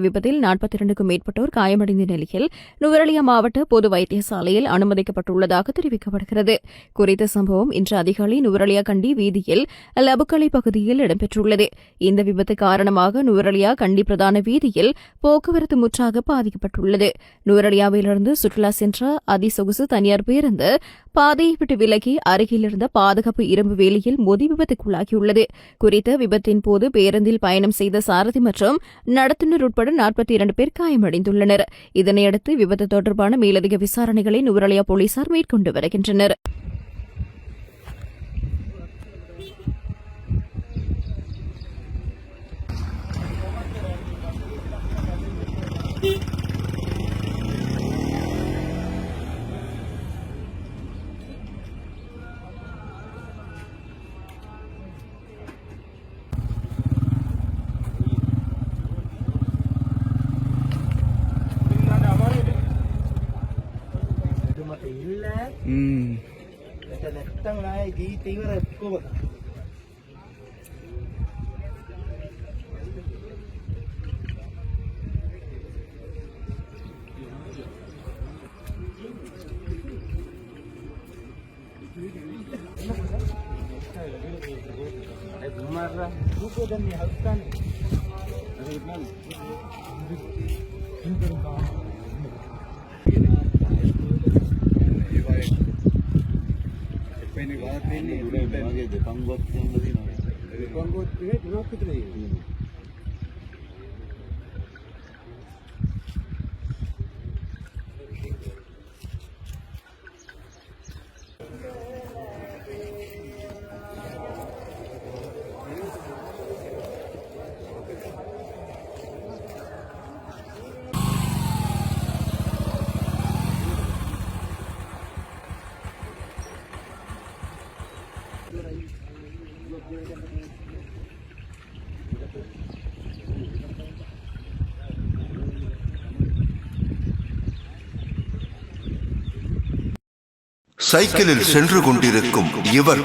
விபத்தில் 42க்கும் மேற்பட்டோர் காயமடைந்த நிலையில் நுவரெலியா மாவட்ட பொது வைத்தியசாலையில் அனுமதிக்கப்பட்டுள்ளதாக தெரிவிக்கப்படுகிறது. குறித்த சம்பவம் இன்று அதிகாலை நுவரெலியா கண்டி வீதியில் லபுக்களை பகுதியில் இடம்பெற்றுள்ளது. இந்த விபத்து காரணமாக நுவரெலியா கண்டி பிரதான வீதியில் போக்குவரத்து முற்றாக பாதிக்கப்பட்டுள்ளது. நுவரெலியாவிலிருந்து சுற்றுலா சென்ற அதிசொகுசு தனியார் பேருந்து பாதையை விட்டு விலகி அருகில் இருந்த பாதுகாப்பு இரும்பு வேலியில் மோதி விபத்துக்குள்ளாகியுள்ளது. குறித்த விபத்தின் போது பேருந்தில் பயணம் செய்த சாரதி மற்றும் நடத்துனர் உட்பட 42 பேர் காயமடைந்துள்ளனர். இதனையடுத்து விபத்து தொடர்பான மேலதிக விசாரணைகளை நுவரெலியா போலீசார் மேற்கொண்டு வருகின்றனர். சைக்கிளில் சென்று கொண்டிருக்கும் இவர்